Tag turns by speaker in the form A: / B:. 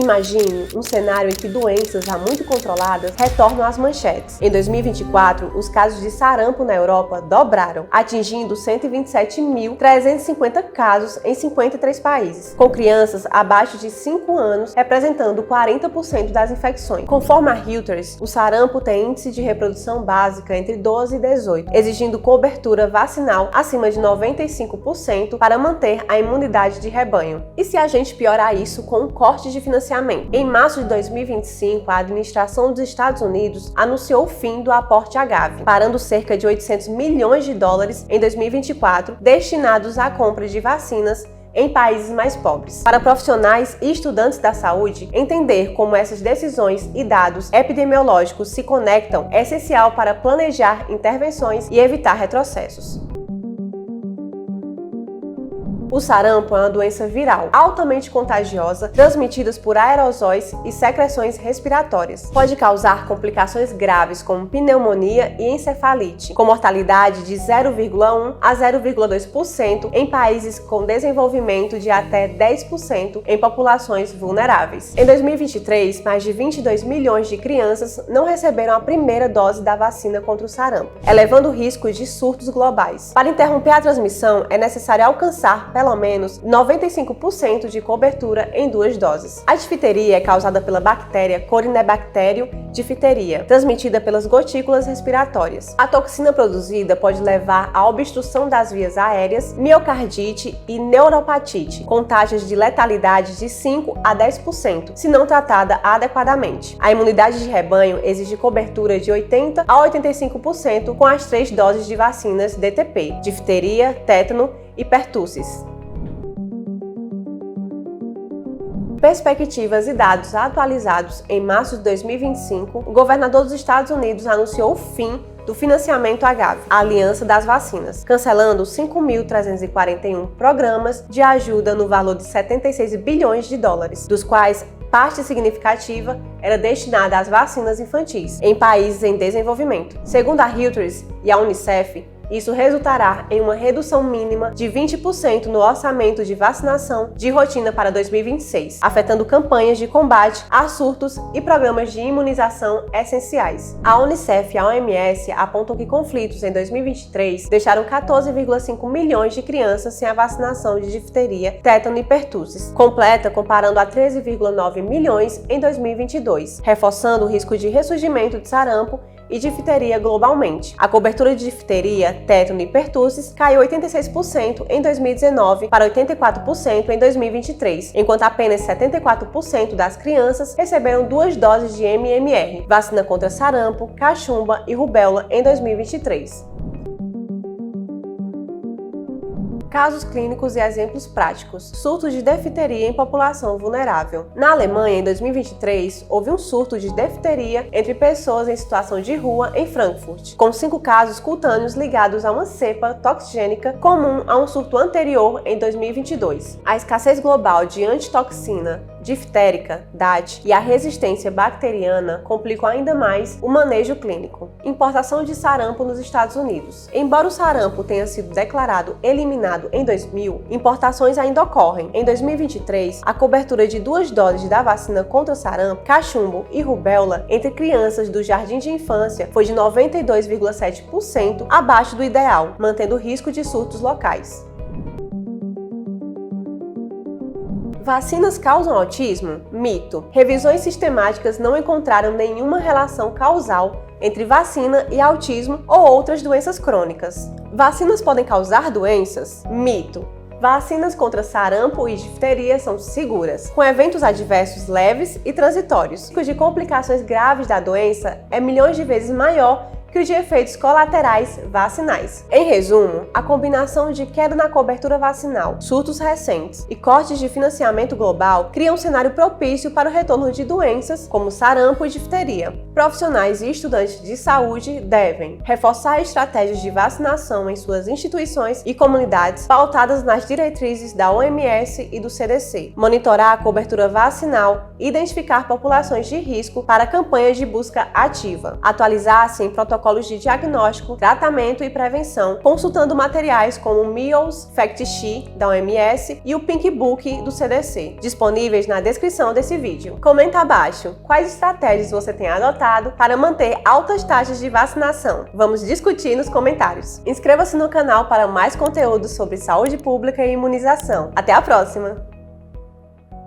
A: Imagine um cenário em que doenças já muito controladas retornam às manchetes. Em 2024, os casos de sarampo na Europa dobraram, atingindo 127.350 casos em 53 países, com crianças abaixo de 5 anos representando 40% das infecções. Conforme a Reuters, o sarampo tem índice de reprodução básica entre 12 e 18, exigindo cobertura vacinal acima de 95% para manter a imunidade de rebanho. E se a gente piorar isso com um corte de financiamento? Em março de 2025, a administração dos Estados Unidos anunciou o fim do aporte à Gavi, parando cerca de 800 milhões de dólares em 2024 destinados à compra de vacinas em países mais pobres. Para profissionais e estudantes da saúde, entender como essas decisões e dados epidemiológicos se conectam é essencial para planejar intervenções e evitar retrocessos. O sarampo é uma doença viral, altamente contagiosa, transmitida por aerosóis e secreções respiratórias. Pode causar complicações graves como pneumonia e encefalite, com mortalidade de 0,1 a 0,2% em países com desenvolvimento de até 10% em populações vulneráveis. Em 2023, mais de 22 milhões de crianças não receberam a primeira dose da vacina contra o sarampo, elevando o risco de surtos globais. Para interromper a transmissão, é necessário alcançar pelo menos 95% de cobertura em 2 doses. A difteria é causada pela bactéria Corynebacterium diphtheria, transmitida pelas gotículas respiratórias. A toxina produzida pode levar à obstrução das vias aéreas, miocardite e neuropatite, com taxas de letalidade de 5 a 10%, se não tratada adequadamente. A imunidade de rebanho exige cobertura de 80 a 85% com as 3 doses de vacinas DTP, difteria, tétano e pertussis. Perspectivas e dados atualizados em março de 2025, o governador dos Estados Unidos anunciou o fim do financiamento à Gavi, a Aliança das Vacinas, cancelando 5.341 programas de ajuda no valor de 76 bilhões de dólares, dos quais parte significativa era destinada às vacinas infantis em países em desenvolvimento. Segundo a Reuters e a Unicef, isso resultará em uma redução mínima de 20% no orçamento de vacinação de rotina para 2026, afetando campanhas de combate a surtos e programas de imunização essenciais. A Unicef e a OMS apontam que conflitos em 2023 deixaram 14,5 milhões de crianças sem a vacinação de difteria, tétano e pertussis, completa comparando a 13,9 milhões em 2022, reforçando o risco de ressurgimento de sarampo e difteria globalmente. A cobertura de difteria, tétano e pertussis caiu 86% em 2019 para 84% em 2023, enquanto apenas 74% das crianças receberam 2 doses de MMR, vacina contra sarampo, cachumba e rubéola em 2023. Casos clínicos e exemplos práticos. Surto de difteria em população vulnerável. Na Alemanha, em 2023, houve um surto de difteria entre pessoas em situação de rua em Frankfurt, com 5 casos cutâneos ligados a uma cepa toxigênica comum a um surto anterior em 2022. A escassez global de antitoxina diftérica, DAT, e a resistência bacteriana complicam ainda mais o manejo clínico. Importação de sarampo nos Estados Unidos. Embora o sarampo tenha sido declarado eliminado em 2000, importações ainda ocorrem. Em 2023, a cobertura de 2 doses da vacina contra sarampo, cachumbo e rubéola entre crianças do jardim de infância foi de 92,7% abaixo do ideal, mantendo o risco de surtos locais. Vacinas causam autismo? Mito. Revisões sistemáticas não encontraram nenhuma relação causal entre vacina e autismo ou outras doenças crônicas. Vacinas podem causar doenças? Mito. Vacinas contra sarampo e difteria são seguras, com eventos adversos leves e transitórios. O risco de complicações graves da doença é milhões de vezes maior que o de efeitos colaterais vacinais. Em resumo, a combinação de queda na cobertura vacinal, surtos recentes e cortes de financiamento global cria um cenário propício para o retorno de doenças como sarampo e difteria. Profissionais e estudantes de saúde devem reforçar estratégias de vacinação em suas instituições e comunidades pautadas nas diretrizes da OMS e do CDC, monitorar a cobertura vacinal e identificar populações de risco para campanhas de busca ativa, atualizar-se em protocolos protocolos de diagnóstico, tratamento e prevenção, consultando materiais como o Measles Fact Sheet da OMS e o Pink Book do CDC, disponíveis na descrição desse vídeo. Comenta abaixo quais estratégias você tem adotado para manter altas taxas de vacinação. Vamos discutir nos comentários. Inscreva-se no canal para mais conteúdo sobre saúde pública e imunização. Até a próxima!